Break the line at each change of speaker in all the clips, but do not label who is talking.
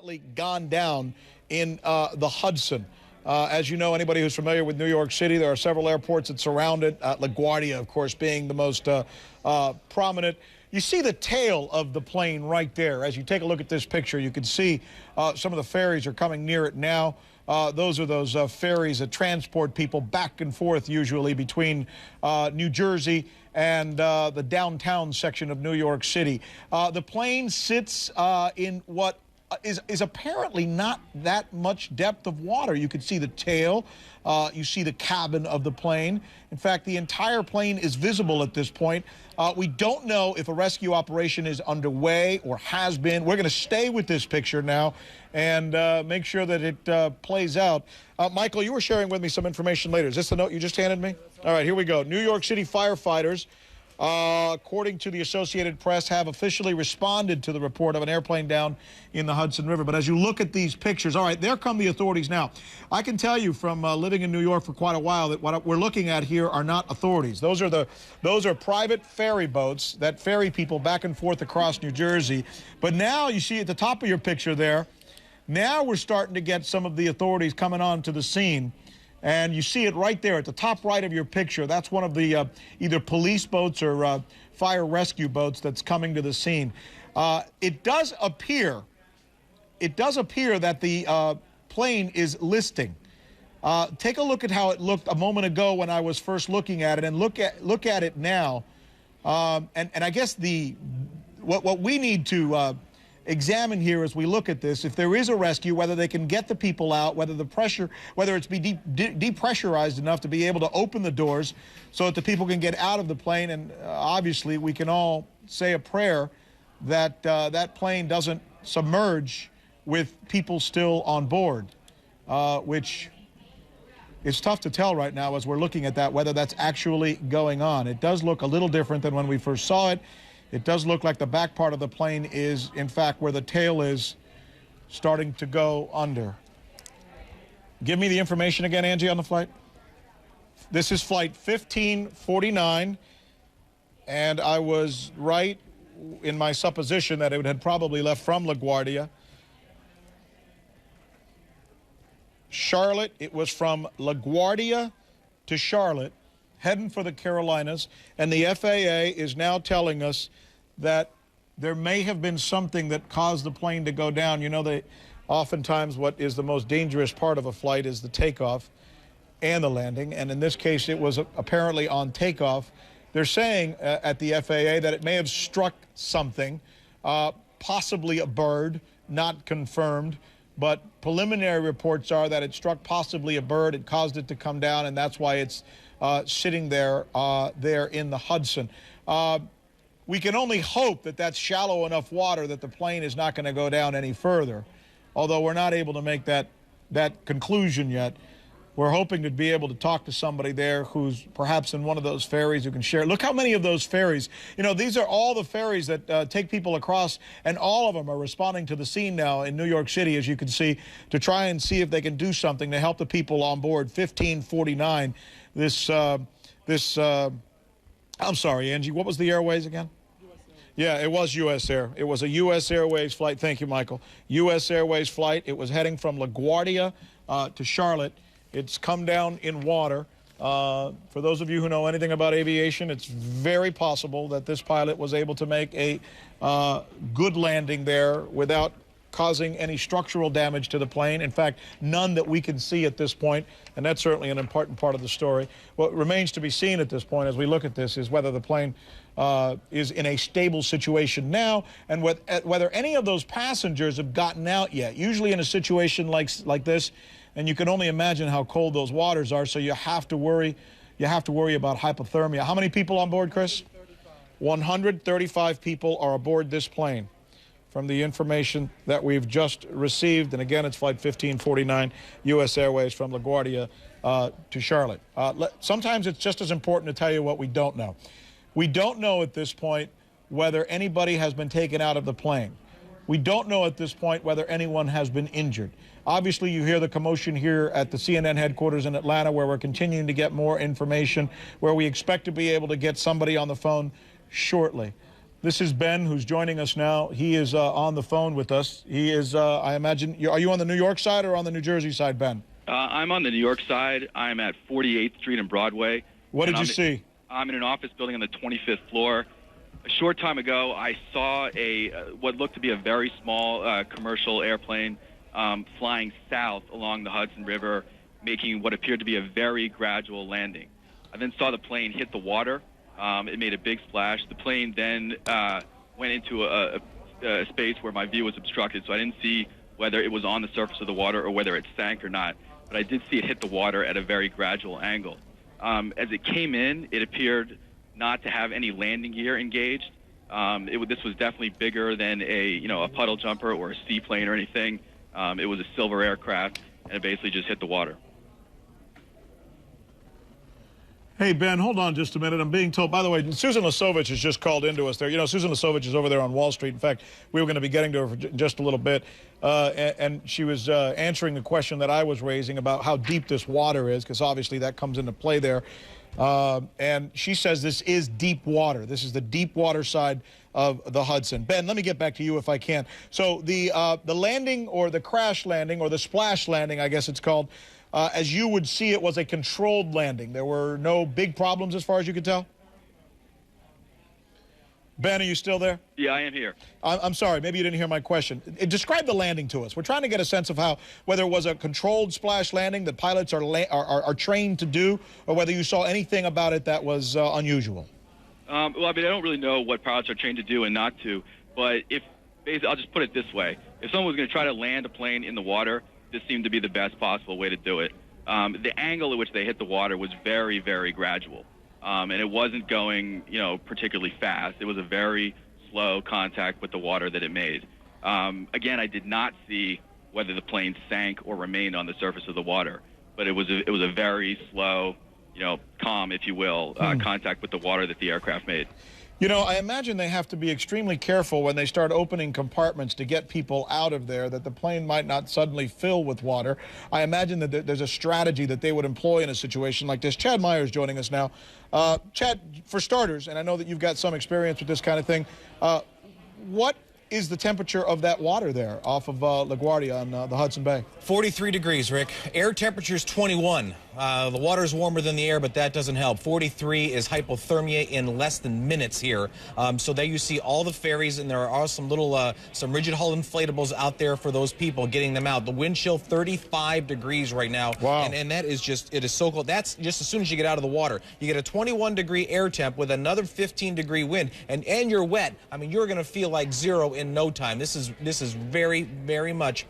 apparently gone down in the Hudson. As you know, anybody who's familiar with New York City, there are several airports that surround it, LaGuardia, of course, being the most prominent. You see the tail of the plane right there. As you take a look at this picture, you can see some of the ferries are coming near it now. Those are those ferries that transport people back and forth, usually between New Jersey and the downtown section of New York City. The plane sits in what is apparently not that much depth of water. You can see the tail. You see the cabin of the plane. In fact, the entire plane is visible at this point. We don't know if a rescue operation is underway or has been. We're going to stay with this picture now and make sure that it plays out. Michael, you were sharing with me some information later. Is this the note you just handed me? All right, here we go. New York City firefighters, according to the Associated Press, have officially responded to the report of an airplane down in the Hudson River. But as you look at these pictures, all right, there come the authorities now. I can tell you from living in New York for quite a while that what we're looking at here are not authorities. Those are private ferry boats that ferry people back and forth across New Jersey. But now you see at the top of your picture there, now we're starting to get some of the authorities coming onto the scene. And you see it right there at the top right of your picture. That's one of the either police boats or fire rescue boats that's coming to the scene. It does appear that the plane is listing. Take a look at how it looked a moment ago when I was first looking at it, and look at it now. And I guess what we need to examine here as we look at this, if there is a rescue, whether they can get the people out, whether it's be depressurized enough to be able to open the doors so that the people can get out of the plane. And obviously we can all say a prayer that that plane doesn't submerge with people still on board, which is tough to tell right now as we're looking at that, whether that's actually going on. It does look a little different than when we first saw it. It does look like the back part of the plane is, in fact, where the tail is starting to go under. Give me the information again, Angie, on the flight. This is flight 1549, and I was right in my supposition that it had probably left from LaGuardia. Charlotte, it was from LaGuardia to Charlotte, heading for the Carolinas, and the FAA is now telling us that there may have been something that caused the plane to go down. You know, oftentimes what is the most dangerous part of a flight is the takeoff and the landing, and in this case it was apparently on takeoff. They're saying at the FAA that it may have struck something, possibly a bird, not confirmed, but preliminary reports are that it struck possibly a bird. It caused it to come down, and that's why it's sitting there in the Hudson. We can only hope that that's shallow enough water that the plane is not going to go down any further, although we're not able to make that conclusion yet. We're hoping to be able to talk to somebody there who's perhaps in one of those ferries who can share. Look how many of those ferries. You know, these are all the ferries that take people across, and all of them are responding to the scene now in New York City, as you can see, to try and see if they can do something to help the people on board. 1549. I'm sorry, Angie, what was the airways again? Yeah, it was U.S. Air. It was a U.S. Airways flight. Thank you, Michael. U.S. Airways flight. It was heading from LaGuardia to Charlotte. It's come down in water. For those of you who know anything about aviation, it's very possible that this pilot was able to make a good landing there without causing any structural damage to the plane. In fact, none that we can see at this point, and that's certainly an important part of the story. What remains to be seen at this point as we look at this is whether the plane is in a stable situation now, and whether any of those passengers have gotten out yet. Usually in a situation like this, and you can only imagine how cold those waters are, so you have to worry about hypothermia. How many people on board, Chris? 135 people are aboard this plane, from the information that we've just received. And again, it's flight 1549, U.S. Airways from LaGuardia to Charlotte. Sometimes it's just as important to tell you what we don't know. We don't know at this point whether anybody has been taken out of the plane. We don't know at this point whether anyone has been injured. Obviously, you hear the commotion here at the CNN headquarters in Atlanta, where we're continuing to get more information, where we expect to be able to get somebody on the phone shortly. This is Ben, who's joining us now. He is on the phone with us. He is, I imagine, are you on the New York side or on the New Jersey side, Ben?
I'm on the New York side. I'm at 48th Street and Broadway.
What did you see?
I'm in an office building on the 25th floor. A short time ago, I saw what looked to be a very small commercial airplane flying south along the Hudson River, making what appeared to be a very gradual landing. I then saw the plane hit the water. It made a big splash. The plane then went into a space where my view was obstructed, so I didn't see whether it was on the surface of the water or whether it sank or not. But I did see it hit the water at a very gradual angle. As it came in, it appeared not to have any landing gear engaged. This was definitely bigger than a puddle jumper or a seaplane or anything. It was a silver aircraft, and it basically just hit the water.
Hey, Ben, hold on just a minute. I'm being told, by the way, Susan Lesovich has just called into us there. You know, Susan Lesovich is over there on Wall Street. In fact, we were going to be getting to her for just a little bit. And she was answering the question that I was raising about how deep this water is, because obviously that comes into play there. And she says this is deep water. This is the deep water side of the Hudson. Ben, let me get back to you if I can. So the landing, or the crash landing, or the splash landing, I guess it's called, as you would see it, was a controlled landing. There were no big problems as far as you could tell? Ben, are you still there?
Yeah, I am here.
I'm sorry, maybe you didn't hear my question. Describe the landing to us. We're trying to get a sense of whether it was a controlled splash landing that pilots are trained to do, or whether you saw anything about it that was unusual.
Well, I mean, I don't really know what pilots are trained to do and not to, but I'll just put it this way. If someone was going to try to land a plane in the water, this seemed to be the best possible way to do it. The angle at which they hit the water was very, very gradual. And it wasn't going, particularly fast. It was a very slow contact with the water that it made. Again, I did not see whether the plane sank or remained on the surface of the water, but it was a very slow, calm, if you will, contact with the water that the aircraft made.
You know, I imagine they have to be extremely careful when they start opening compartments to get people out of there, that the plane might not suddenly fill with water. I imagine that there's a strategy that they would employ in a situation like this. Chad Myers joining us now. Chad, for starters, and I know that you've got some experience with this kind of thing, what is the temperature of that water there off of LaGuardia on the Hudson Bay?
43 degrees, Rick. Air temperature is 21. The water is warmer than the air, but that doesn't help. 43 is hypothermia in less than minutes here. So there you see all the ferries, and there are some little, some rigid hull inflatables out there for those people, getting them out. The wind chill, 35 degrees right now.
Wow.
And that is just, it is so cold. That's just as soon as you get out of the water. You get a 21-degree air temp with another 15-degree wind, and you're wet. I mean, you're going to feel like zero in no time. This is very, very much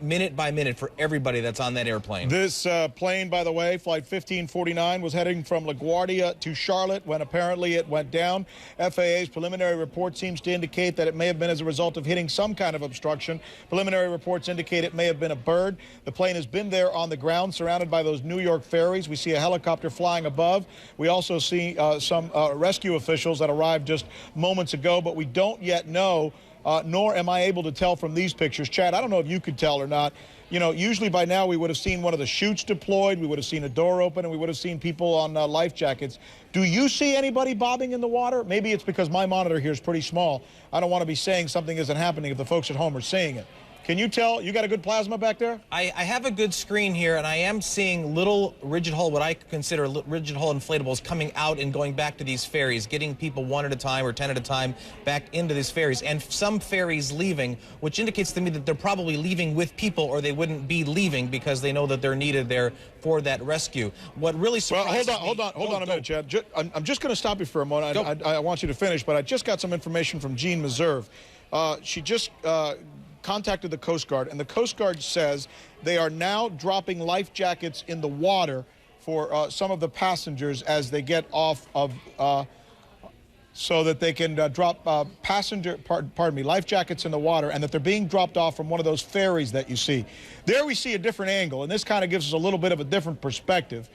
minute by minute for everybody that's on that airplane.
This plane, by the way, Flight 1549, was heading from LaGuardia to Charlotte when apparently it went down. FAA's preliminary report seems to indicate that it may have been as a result of hitting some kind of obstruction. Preliminary reports indicate it may have been a bird. The plane has been there on the ground, surrounded by those New York ferries. We see a helicopter flying above. We also see some rescue officials that arrived just moments ago, but we don't yet know, nor am I able to tell from these pictures. Chad, I don't know if you could tell or not. You know, usually by now we would have seen one of the chutes deployed, we would have seen a door open, and we would have seen people on life jackets. Do you see anybody bobbing in the water? Maybe it's because my monitor here is pretty small. I don't want to be saying something isn't happening if the folks at home are seeing it. Can you tell? You got a good plasma back there?
I have a good screen here, and I am seeing little rigid hull, what I consider rigid hull inflatables, coming out and going back to these ferries, getting people one at a time or 10 at a time back into these ferries, and some ferries leaving, which indicates to me that they're probably leaving with people, or they wouldn't be leaving because they know that they're needed there for that rescue. What really surprises me...
Well, hold on a minute, Chad. I'm just going to stop you for a moment. I want you to finish, but I just got some information from Jean Meserve. She just... contacted the Coast Guard, and the Coast Guard says they are now dropping life jackets in the water for some of the passengers as they get off of, so that they can drop life jackets in the water, and that they're being dropped off from one of those ferries that you see. There we see a different angle, and this kind of gives us a little bit of a different perspective.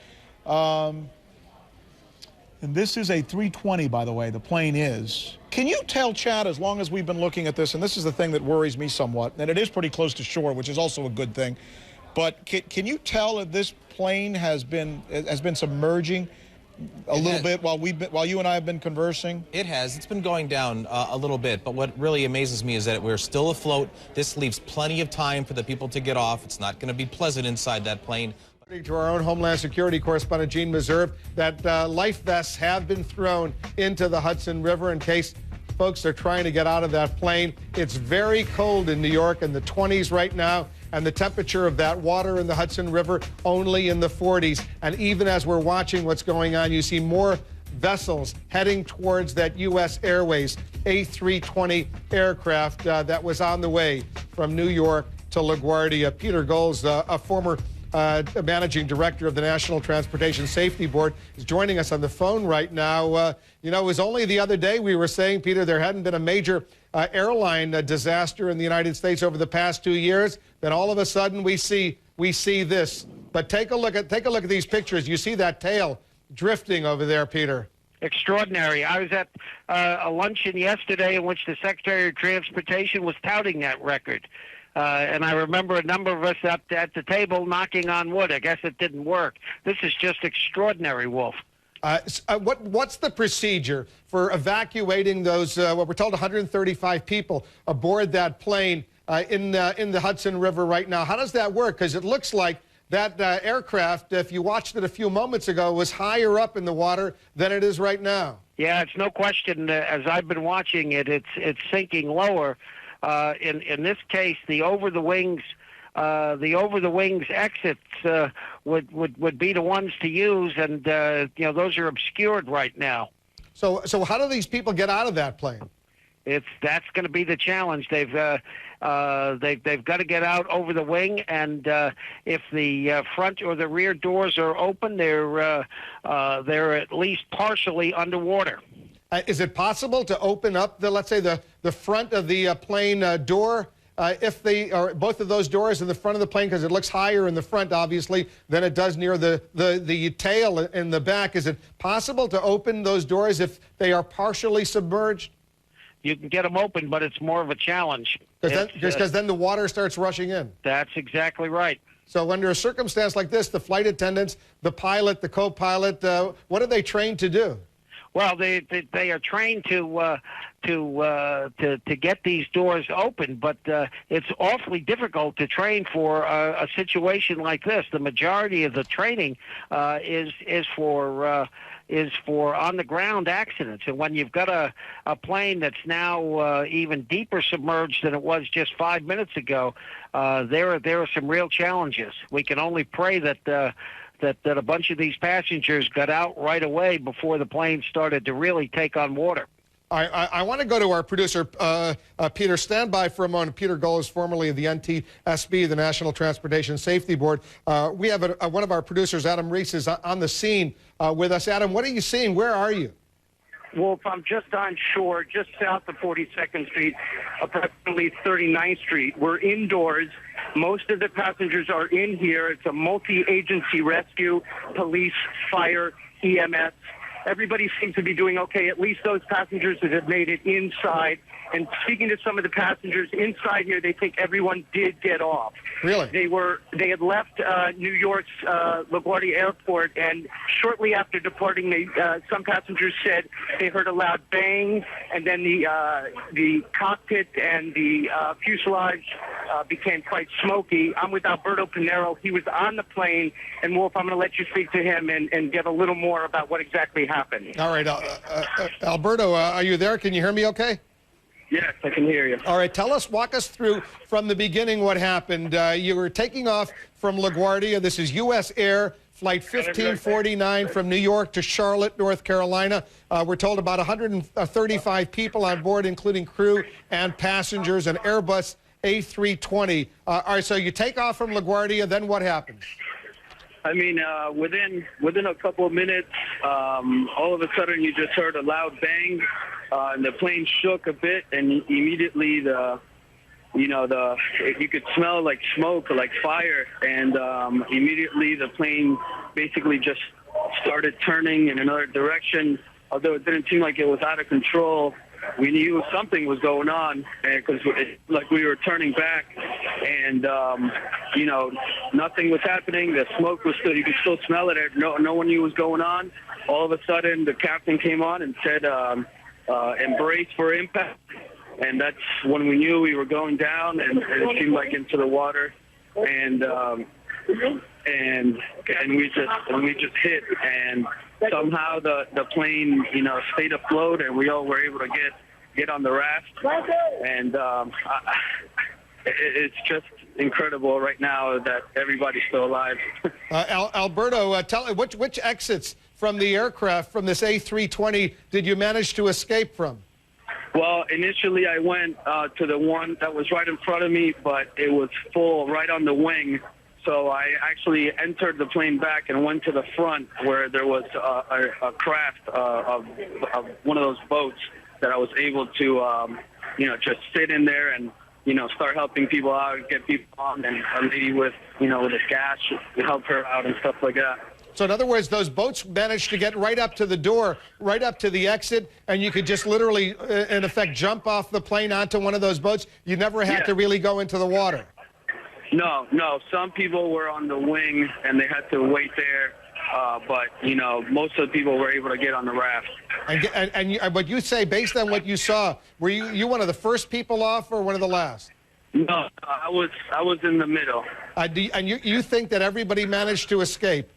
And this is a 320, by the way, the plane is. Can you tell, Chad, as long as we've been looking at this, and this is the thing that worries me somewhat, and it is pretty close to shore, which is also a good thing, but can you tell if this plane has been submerging a little bit while you and I have been conversing?
It has. It's been going down a little bit, but what really amazes me is that we're still afloat. This leaves plenty of time for the people to get off. It's not going to be pleasant inside that plane.
According to our own Homeland Security correspondent, Gene Meserve, that life vests have been thrown into the Hudson River in case folks are trying to get out of that plane. It's very cold in New York, in the 20s right now, and the temperature of that water in the Hudson River only in the 40s. And even as we're watching what's going on, you see more vessels heading towards that U.S. Airways A320 aircraft that was on the way from New York to LaGuardia. Peter Goals, a former managing director of the National Transportation Safety Board, is joining us on the phone right now. You know, it was only the other day we were saying, Peter, there hadn't been a major airline disaster in the United States over the past 2 years. Then all of a sudden we see this. But take a look at these pictures. You see that tail drifting over there, Peter.
Extraordinary. I was at a luncheon yesterday in which the Secretary of Transportation was touting that record. And I remember a number of us up at the table knocking on wood. I guess it didn't work. This is just extraordinary, Wolf.
What's the procedure for evacuating those, what we're told, 135 people aboard that plane in the Hudson River right now? How does that work? Because it looks like that aircraft, if you watched it a few moments ago, was higher up in the water than it is right now. Yeah,
it's no question. As I've been watching it, it's sinking lower. In this case, the over the wings exits would be the ones to use, and you know, those are obscured right now.
So how do these people get out of that plane?
That's going to be the challenge. They've got to get out over the wing, and if the front or the rear doors are open, they're at least partially underwater.
Is it possible to open up let's say the front of the plane door, if both of those doors in the front of the plane, because it looks higher in the front obviously than it does near the tail in the back? Is it possible to open those doors if they are partially submerged?
You can get them open, but it's more of a challenge.
Because then the water starts rushing in.
That's exactly right.
So under a circumstance like this, the flight attendants, the pilot, the co-pilot, what are they trained to do?
Well, they are trained to get these doors open, but it's awfully difficult to train for a situation like this. The majority of the training is for on the ground accidents, and when you've got a plane that's now even deeper submerged than it was just 5 minutes ago, there are some real challenges. We can only pray that a bunch of these passengers got out right away before the plane started to really take on water.
I want to go to our producer, Peter. Stand by for a moment. Peter Goals, formerly of the NTSB, the National Transportation Safety Board. We have one of our producers, Adam Reese, is on the scene with us. Adam, what are you seeing? Where are you?
Wolf, I'm just on shore, just south of 42nd Street, approximately 39th Street. We're indoors. Most of the passengers are in here. It's a multi-agency rescue, police, fire, EMS. Everybody seems to be doing okay, at least those passengers that have made it inside. And speaking to some of the passengers inside here, they think everyone did get off.
Really?
They had left New York's LaGuardia Airport, and shortly after departing, some passengers said they heard a loud bang, and then the cockpit and the fuselage became quite smoky. I'm with Alberto Pinero. He was on the plane, and Wolf, I'm going to let you speak to him and get a little more about what exactly happened.
All right, Alberto, are you there? Can you hear me okay?
Yes, I can hear you.
All right, walk us through from the beginning what happened. You were taking off from LaGuardia. This is U.S. Air, flight 1549 from New York to Charlotte, North Carolina. We're told about 135 people on board, including crew and passengers, an Airbus A320. All right, so you take off from LaGuardia, then what happens?
I mean, within a couple of minutes, all of a sudden you just heard a loud bang, and the plane shook a bit, and immediately you could smell like smoke or like fire, and immediately the plane basically just started turning in another direction. Although it didn't seem like it was out of control, we knew something was going on because like we were turning back, and nothing was happening. The smoke was still, you could still smell it. No one knew what was going on. All of a sudden, the captain came on and said, "Embrace for impact," and that's when we knew we were going down, and it seemed like into the water, and we just hit, and somehow the plane stayed afloat, and we all were able to get on the raft, and it's just incredible right now that everybody's still alive.
Alberto, tell which exits from the aircraft from this A320 did you manage to escape from?
Well, initially I went to the one that was right in front of me, but it was full right on the wing. So I actually entered the plane back and went to the front where there was a craft of one of those boats that I was able to, just sit in there and, start helping people out, get people on, and a lady with a gas to help her out and stuff like that.
So in other words, those boats managed to get right up to the door, right up to the exit, and you could just literally, in effect, jump off the plane onto one of those boats. You never had to really go into the water.
No. Some people were on the wing and they had to wait there, but most of the people were able to get on the raft.
But you say, based on what you saw, were you one of the first people off or one of the last?
No, I was in the middle.
And you think that everybody managed to escape?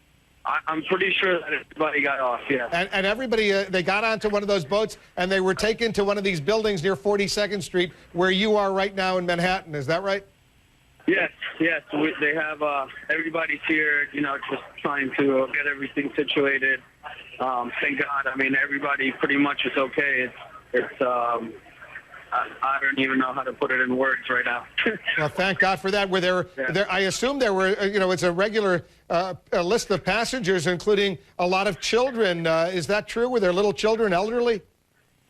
I'm pretty sure that everybody got off, yeah.
And everybody, they got onto one of those boats and they were taken to one of these buildings near 42nd Street where you are right now in Manhattan. Is that right?
Yes. They have everybody's here, just trying to get everything situated. Thank God. I mean, everybody pretty much is okay. It's I don't even know how to put it in words right now.
Well, thank God for that. Were there? I assume there were. It's a regular a list of passengers, including a lot of children. Is that true? Were there little children, elderly?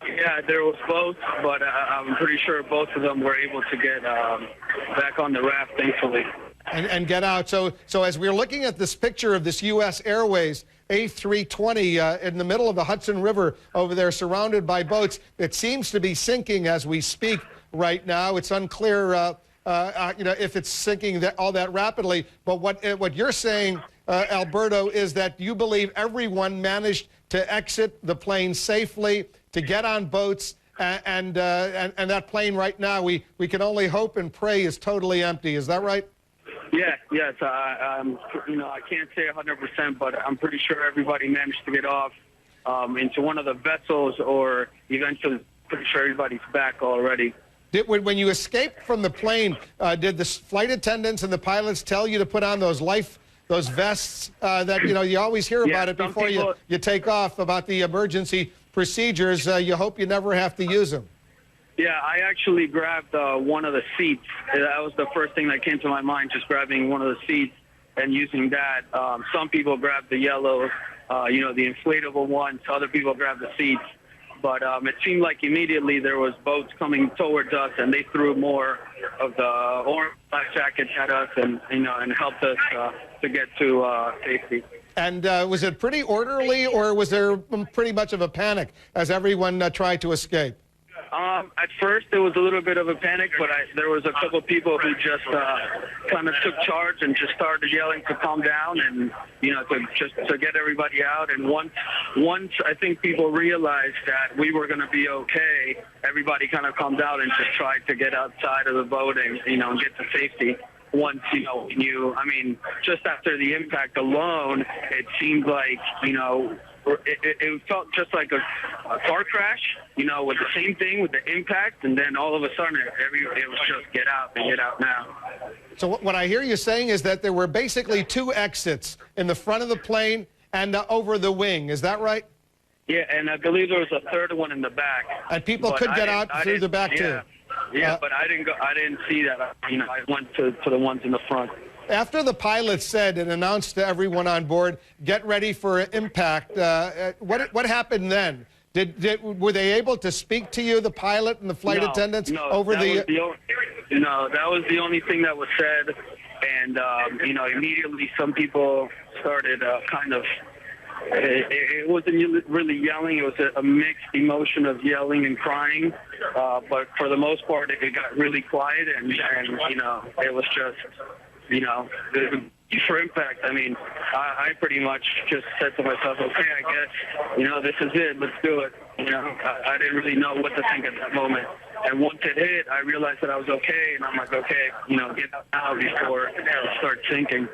Yeah, there was both, but I'm pretty sure both of them were able to get back on the raft, thankfully.
And get out. So as we're looking at this picture of this U.S. Airways A320 in the middle of the Hudson River over there, surrounded by boats, it seems to be sinking as we speak right now. It's unclear, if it's sinking all that rapidly. But what you're saying, Alberto, is that you believe everyone managed to exit the plane safely, to get on boats, and that plane right now, we can only hope and pray is totally empty. Is that right?
Yes. I can't say 100%, but I'm pretty sure everybody managed to get off into one of the vessels, or eventually, pretty sure everybody's back already.
When you escaped from the plane, did the flight attendants and the pilots tell you to put on those vests that you always hear about it before you take off, about the emergency procedures? You hope you never have to use them.
Yeah, I actually grabbed one of the seats. That was the first thing that came to my mind, just grabbing one of the seats and using that. Some people grabbed the yellow, the inflatable ones. Other people grabbed the seats. But it seemed like immediately there was boats coming towards us, and they threw more of the orange life jackets at us, and helped us to get to safety.
And was it pretty orderly, or was there pretty much of a panic as everyone tried to escape?
At first, there was a little bit of a panic, but there was a couple of people who just kind of took charge and just started yelling to calm down and, to get everybody out. And once I think people realized that we were going to be okay, everybody kind of calmed down and just tried to get outside of the boat and, and get to safety. Once, just after the impact alone, it seemed like, it felt just like a car crash, with the same thing, with the impact, and then all of a sudden it was just get out and get out now.
So what I hear you saying is that there were basically two exits in the front of the plane and over the wing. Is that right?
Yeah, and I believe there was a third one in the back.
And people could get out through the back too.
Yeah, but I didn't see that. I went to the ones in the front.
After the pilot said and announced to everyone on board, get ready for impact, what happened then? Were they able to speak to you, the pilot and the flight attendants, over the?
That was the only thing that was said, and immediately some people started kind of It wasn't really yelling. It was a mixed emotion of yelling and crying. But for the most part, it got really quiet, and you know, it was just, you know, for impact. I mean, I pretty much just said to myself, okay, I guess, you know, this is it. Let's do it. You know, I didn't really know what to think at that moment. And once it hit, I realized that I was okay, and I'm like, okay, you know, get out now before I start sinking.